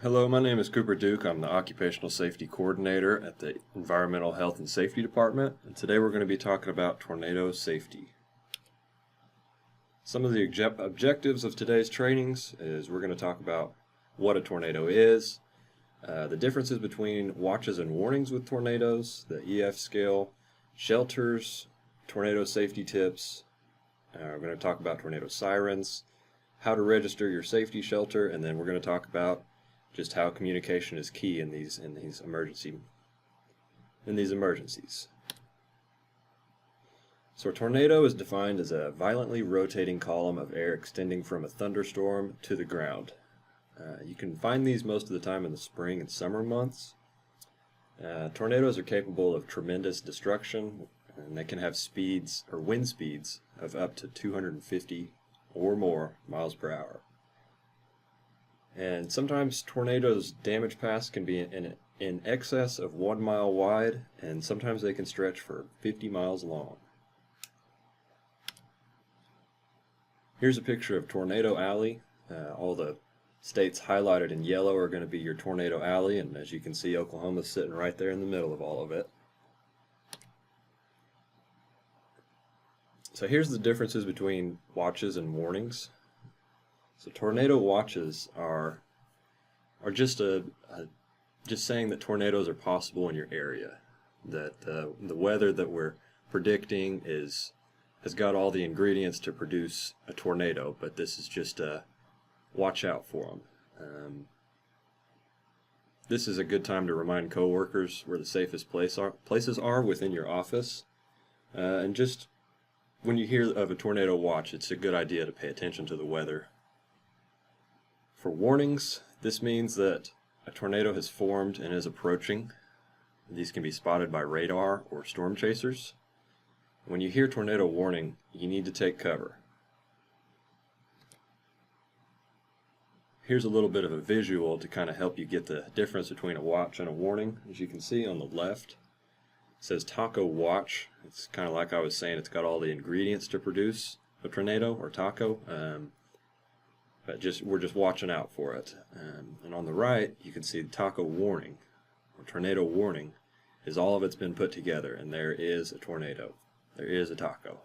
Hello, my name is Cooper Duke. I'm the Occupational Safety Coordinator at the Environmental Health and Safety Department, and today we're going to be talking about tornado safety. Some of the objectives of today's trainings is we're going to talk about what a tornado is, the differences between watches and warnings with tornadoes, the EF scale, shelters, tornado safety tips. We're going to talk about tornado sirens, how to register your safety shelter, and then we're going to talk about just how communication is key in these emergencies. So a tornado is defined as a violently rotating column of air extending from a thunderstorm to the ground. You can find these most of the time in the spring and summer months. Tornadoes are capable of tremendous destruction, and they can have speeds or wind speeds of up to 250 or more miles per hour. And sometimes tornadoes' damage paths can be in excess of 1 mile wide, and sometimes they can stretch for 50 miles long. Here's a picture of Tornado Alley. All the states highlighted in yellow are going to be your Tornado Alley, and as you can see, Oklahoma's sitting right there in the middle of all of it. So here's the differences between watches and warnings. So tornado watches are just saying that tornadoes are possible in your area, that the weather that we're predicting has got all the ingredients to produce a tornado, but this is just a watch out for them. This is a good time to remind coworkers where the safest places are within your office, and just when you hear of a tornado watch, it's a good idea to pay attention to the weather. For warnings, this means that a tornado has formed and is approaching. These can be spotted by radar or storm chasers. When you hear tornado warning, you need to take cover. Here's a little bit of a visual to kind of help you get the difference between a watch and a warning. As you can see on the left, it says taco watch. It's kind of like I was saying, it's got all the ingredients to produce a tornado or taco. But we're just watching out for it. And on the right, you can see the taco warning, or tornado warning, is all of it's been put together, and there is a tornado. There is a taco.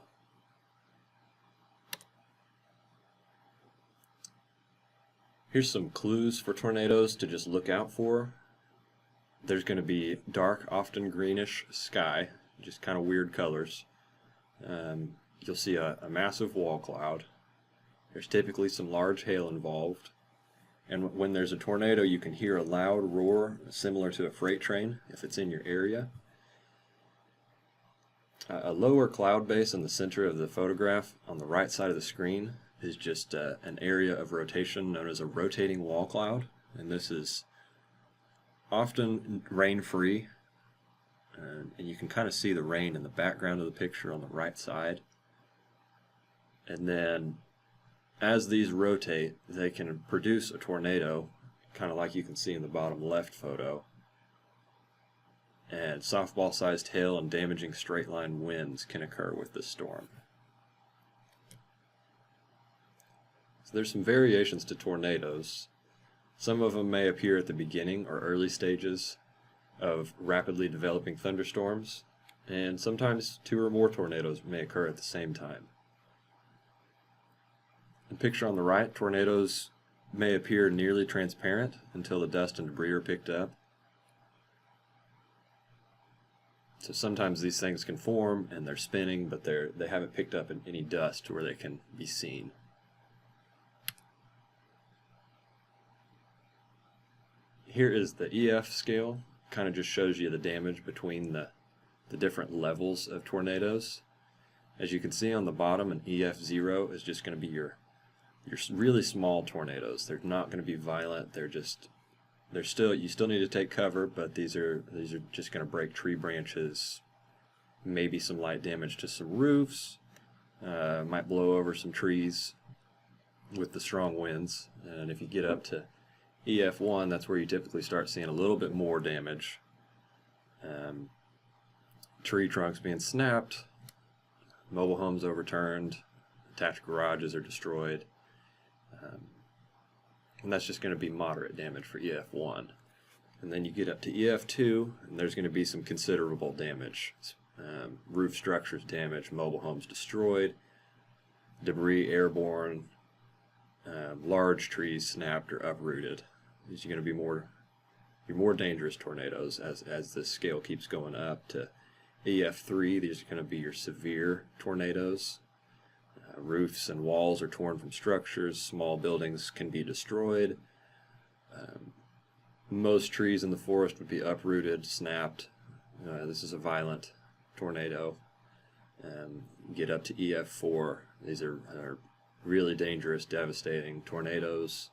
Here's some clues for tornadoes to just look out for. There's going to be dark, often greenish sky, just kind of weird colors. You'll see a massive wall cloud. There's typically some large hail involved, and when there's a tornado you can hear a loud roar similar to a freight train if it's in your area. A lower cloud base in the center of the photograph on the right side of the screen is just an area of rotation known as a rotating wall cloud, and this is often rain-free, and you can kind of see the rain in the background of the picture on the right side. And then as these rotate, they can produce a tornado, kind of like you can see in the bottom left photo. And softball-sized hail and damaging straight-line winds can occur with this storm. So there's some variations to tornadoes. Some of them may appear at the beginning or early stages of rapidly developing thunderstorms, and sometimes 2 or more tornadoes may occur at the same time. The picture on the right, tornadoes may appear nearly transparent until the dust and debris are picked up. So sometimes these things can form and they're spinning, but they haven't picked up any dust where they can be seen. Here is the EF scale. Kind of just shows you the damage between the different levels of tornadoes. As you can see on the bottom, an EF0 is just going to be your really small tornadoes. They're not going to be violent. You still need to take cover, but these are just going to break tree branches, maybe some light damage to some roofs, might blow over some trees with the strong winds. And if you get up to EF1, that's where you typically start seeing a little bit more damage. Tree trunks being snapped, mobile homes overturned, attached garages are destroyed. and that's just going to be moderate damage for EF1. And then you get up to EF2, and there's going to be some considerable damage. Roof structures damaged, mobile homes destroyed, debris airborne, large trees snapped or uprooted. These are going to be more dangerous tornadoes as this scale keeps going up to EF3. These are going to be your severe tornadoes. Roofs and walls are torn from structures. Small buildings can be destroyed. Most trees in the forest would be uprooted, snapped. This is a violent tornado. Get up to EF4. These are really dangerous, devastating tornadoes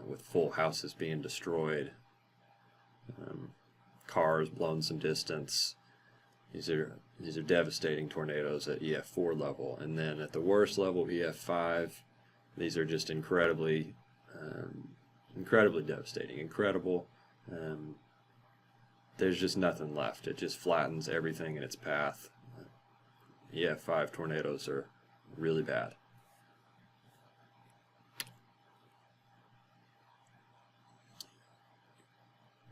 with full houses being destroyed, cars blown some distance. These are devastating tornadoes at EF4 level. And then at the worst level, EF5, these are just incredibly devastating, incredible. There's just nothing left. It just flattens everything in its path. EF5 tornadoes are really bad.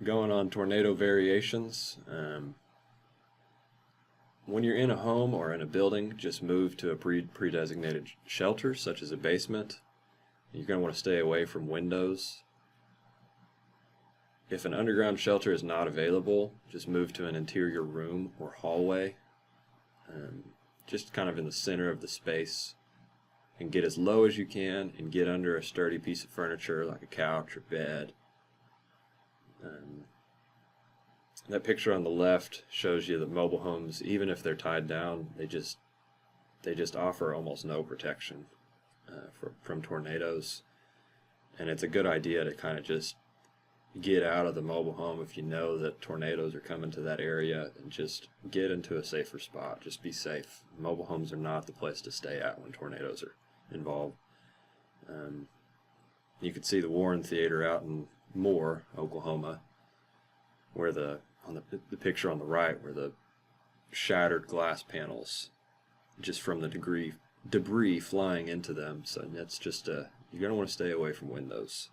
Going on tornado variations. When you're in a home or in a building, just move to a pre-designated shelter, such as a basement. You're going to want to stay away from windows. If an underground shelter is not available, just move to an interior room or hallway, just kind of in the center of the space, and get as low as you can and get under a sturdy piece of furniture like a couch or bed. That picture on the left shows you that mobile homes, even if they're tied down, they just offer almost no protection from tornadoes. And it's a good idea to kind of just get out of the mobile home if you know that tornadoes are coming to that area, and just get into a safer spot. Just be safe. Mobile homes are not the place to stay at when tornadoes are involved. You can see the Warren Theater out in Moore, Oklahoma, where the picture on the right, where the shattered glass panels just from the debris flying into them. So that's just you're going to want to stay away from windows.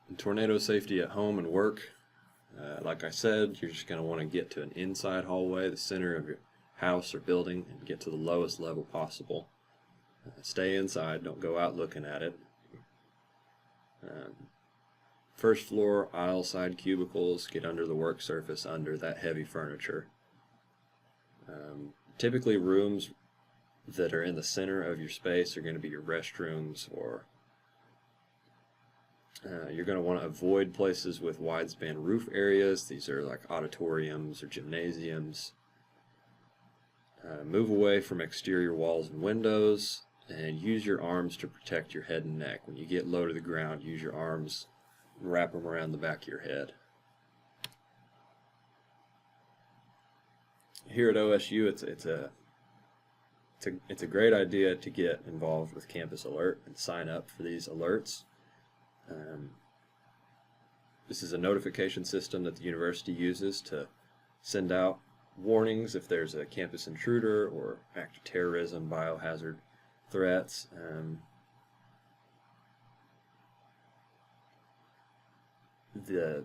And tornado safety at home and work. Like I said, you're just going to want to get to an inside hallway, the center of your house or building, and get to the lowest level possible. Stay inside, don't go out looking at it. First floor, aisle side cubicles, get under the work surface under that heavy furniture. Typically rooms that are in the center of your space are going to be your restrooms, or you're going to want to avoid places with wide-span roof areas. These are like auditoriums or gymnasiums. Move away from exterior walls and windows, and use your arms to protect your head and neck. When you get low to the ground, use your arms and wrap them around the back of your head. Here at OSU, it's a great idea to get involved with Campus Alert and sign up for these alerts. This is a notification system that the university uses to send out warnings if there's a campus intruder or act of terrorism, biohazard threats. The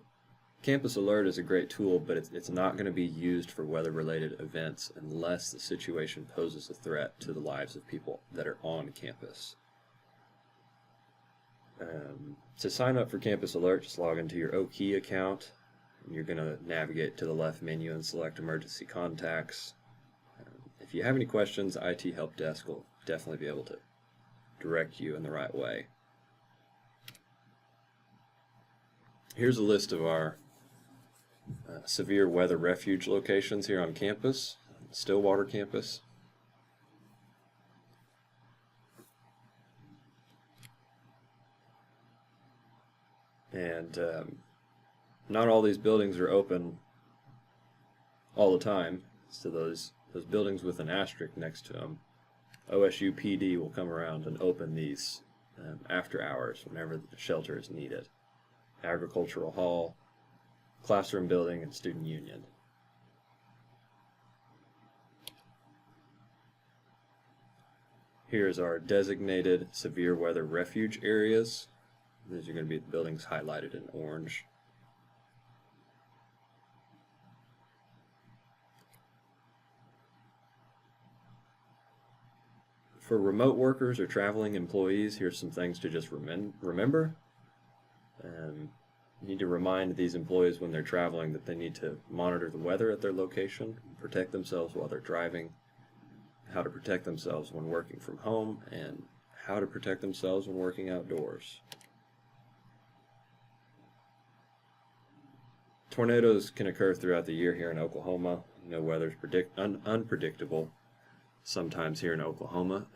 Campus Alert is a great tool, but it's not going to be used for weather-related events unless the situation poses a threat to the lives of people that are on campus. To sign up for Campus Alert, just log into your OKey account, and you're going to navigate to the left menu and select Emergency Contacts. If you have any questions, IT Help Desk will definitely be able to direct you in the right way. Here's a list of our severe weather refuge locations here on campus, Stillwater campus. And not all these buildings are open all the time, so those buildings with an asterisk next to them, OSU PD will come around and open these after hours whenever the shelter is needed. Agricultural Hall, Classroom Building, and Student Union. Here's our designated severe weather refuge areas. These are going to be the buildings highlighted in orange. For remote workers or traveling employees, here's some things to just remember. You need to remind these employees when they're traveling that they need to monitor the weather at their location, protect themselves while they're driving, how to protect themselves when working from home, and how to protect themselves when working outdoors. Tornadoes can occur throughout the year here in Oklahoma. Weather's unpredictable sometimes here in Oklahoma,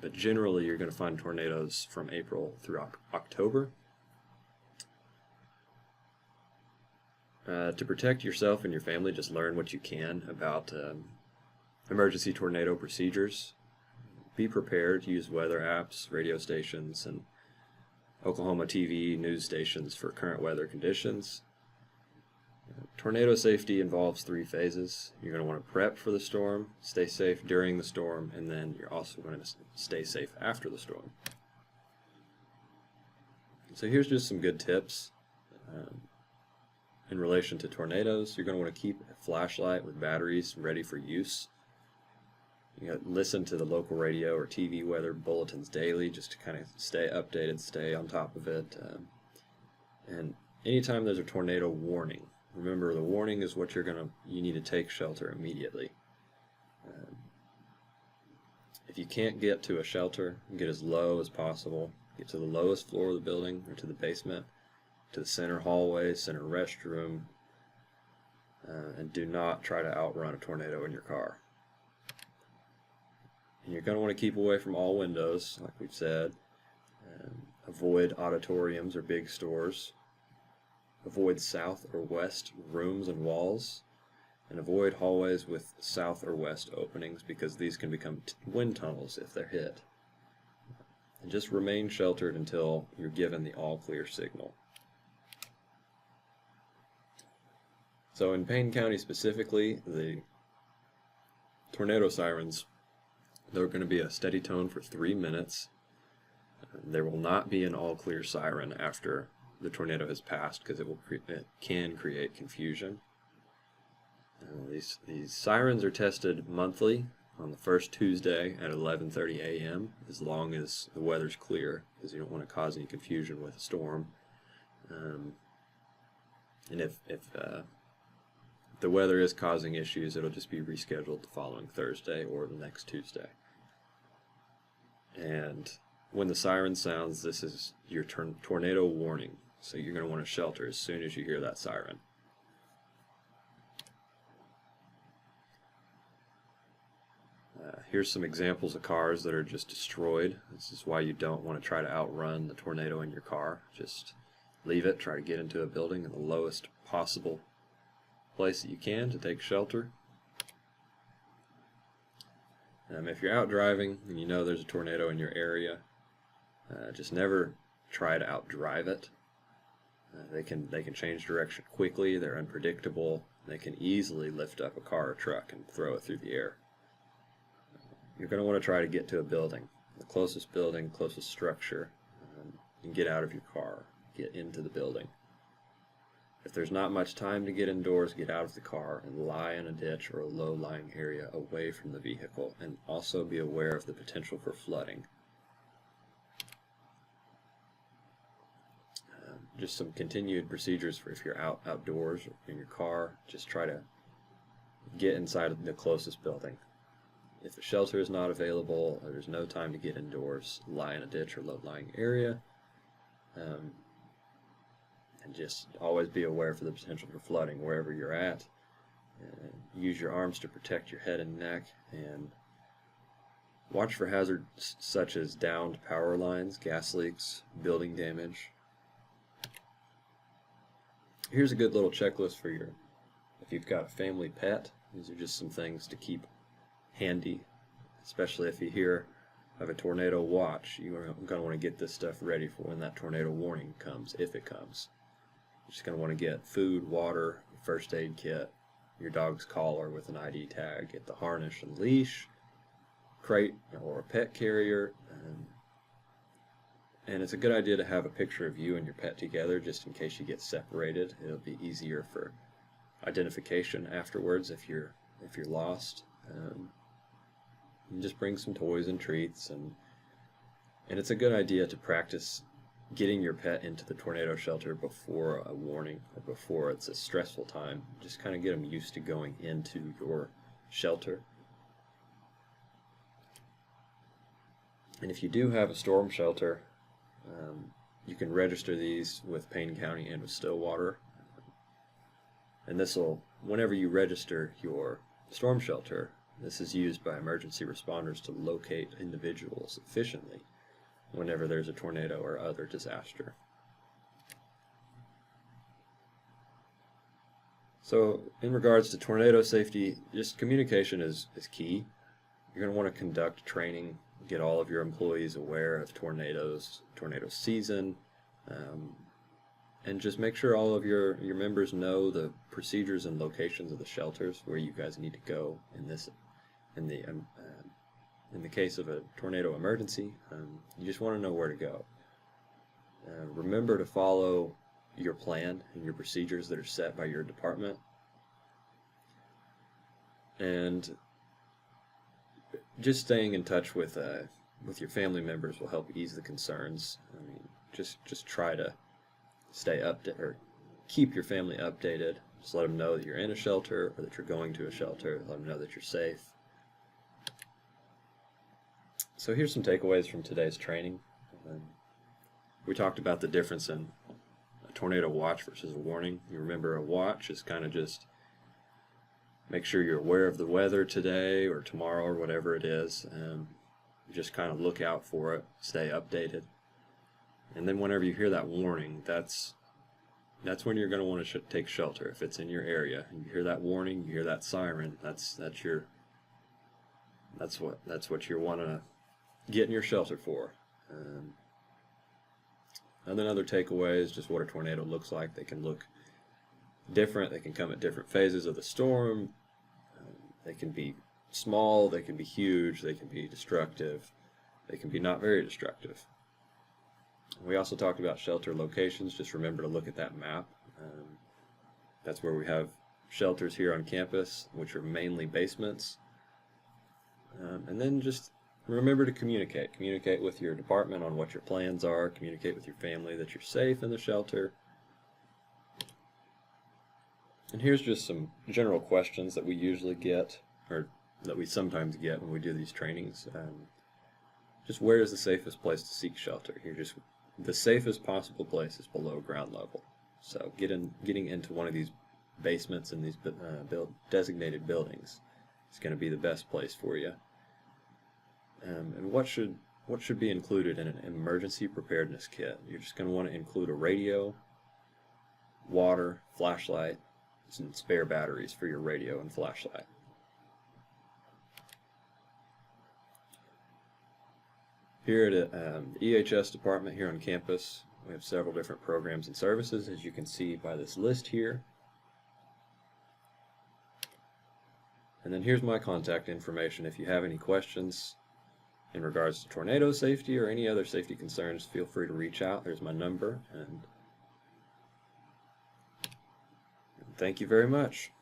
but generally you're going to find tornadoes from April through October. To protect yourself and your family, just learn what you can about emergency tornado procedures. Be prepared. Use weather apps, radio stations, and Oklahoma TV news stations for current weather conditions. Tornado safety involves 3 phases. You're going to want to prep for the storm, stay safe during the storm, and then you're also going to stay safe after the storm. So here's just some good tips. In relation to tornadoes, you're going to want to keep a flashlight with batteries ready for use. You got to listen to the local radio or TV weather bulletins daily just to kind of stay updated, stay on top of it. And anytime there's a tornado warning, remember the warning is what you need to take shelter immediately. If you can't get to a shelter, get as low as possible. Get to the lowest floor of the building or to the basement, to the center hallway, center restroom, and do not try to outrun a tornado in your car. And you're going to want to keep away from all windows, like we've said. Avoid auditoriums or big stores. Avoid south or west rooms and walls. And avoid hallways with south or west openings because these can become wind tunnels if they're hit. And just remain sheltered until you're given the all clear signal. So in Payne County specifically, the tornado sirens, they're going to be a steady tone for 3 minutes. There will not be an all clear siren after the tornado has passed because it can create confusion. These sirens are tested monthly on the first Tuesday at 11:30 a.m. as long as the weather's clear, because you don't want to cause any confusion with a storm. And if the weather is causing issues, it'll just be rescheduled the following Thursday or the next Tuesday. And when the siren sounds, this is your tornado warning. So you're going to want to shelter as soon as you hear that siren. Here's some examples of cars that are just destroyed. This is why you don't want to try to outrun the tornado in your car. Just leave it, try to get into a building in the lowest possible place that you can to take shelter. If you're out driving and you know there's a tornado in your area, just never try to outdrive it. They can change direction quickly. They're unpredictable. They can easily lift up a car or truck and throw it through the air. You're going to want to try to get to a building, the closest building, closest structure, and get out of your car, get into the building. If there's not much time to get indoors, get out of the car and lie in a ditch or a low-lying area away from the vehicle, and also be aware of the potential for flooding. Just some continued procedures for if you're outdoors or in your car. Just try to get inside of the closest building. If a shelter is not available or there's no time to get indoors, lie in a ditch or low-lying area. And just always be aware for the potential for flooding wherever you're at. Use your arms to protect your head and neck, and watch for hazards such as downed power lines, gas leaks, building damage. Here's a good little checklist for if you've got a family pet. These are just some things to keep handy, especially if you hear of a tornado watch. You're going to want to get this stuff ready for when that tornado warning comes, if it comes. You're just going to want to get food, water, first aid kit, your dog's collar with an ID tag, get the harness and leash, crate or a pet carrier. And it's a good idea to have a picture of you and your pet together just in case you get separated. It'll be easier for identification afterwards if you're lost. And just bring some toys and treats, and it's a good idea to practice getting your pet into the tornado shelter before a warning or before it's a stressful time. Just kind of get them used to going into your shelter. And if you do have a storm shelter, you can register these with Payne County and with Stillwater. And this will, whenever you register your storm shelter, this is used by emergency responders to locate individuals efficiently whenever there's a tornado or other disaster. So in regards to tornado safety, just communication is key. You're going to want to conduct training, get all of your employees aware of tornadoes, tornado season, and just make sure all of your members know the procedures and locations of the shelters where you guys need to go in the case of a tornado emergency. You just want to know where to go. Remember to follow your plan and your procedures that are set by your department. And just staying in touch with your family members will help ease the concerns. I mean, just try to stay or keep your family updated. Just let them know that you're in a shelter or that you're going to a shelter. Let them know that you're safe. So here's some takeaways from today's training. We talked about the difference in a tornado watch versus a warning. You remember a watch is kind of just make sure you're aware of the weather today or tomorrow or whatever it is. Just kind of look out for it, stay updated. And then whenever you hear that warning, that's when you're going to want to take shelter. If it's in your area, and you hear that warning, you hear that siren, that's what you want to get in your shelter for. And then other takeaways, just what a tornado looks like. They can look different. They can come at different phases of the storm. They can be small. They can be huge. They can be destructive. They can be not very destructive. We also talked about shelter locations. Just remember to look at that map. That's where we have shelters here on campus, which are mainly basements. And then just remember to communicate. Communicate with your department on what your plans are. Communicate with your family that you're safe in the shelter. And here's just some general questions that we usually get, or that we sometimes get when we do these trainings. Just where is the safest place to seek shelter? The safest possible place is below ground level. So getting into one of these basements in these designated buildings is going to be the best place for you. And what should be included in an emergency preparedness kit? You're just going to want to include a radio, water, flashlight, and spare batteries for your radio and flashlight. Here at the EHS department here on campus, we have several different programs and services, as you can see by this list here. And then here's my contact information. If you have any questions in regards to tornado safety or any other safety concerns, feel free to reach out. There's my number, and thank you very much.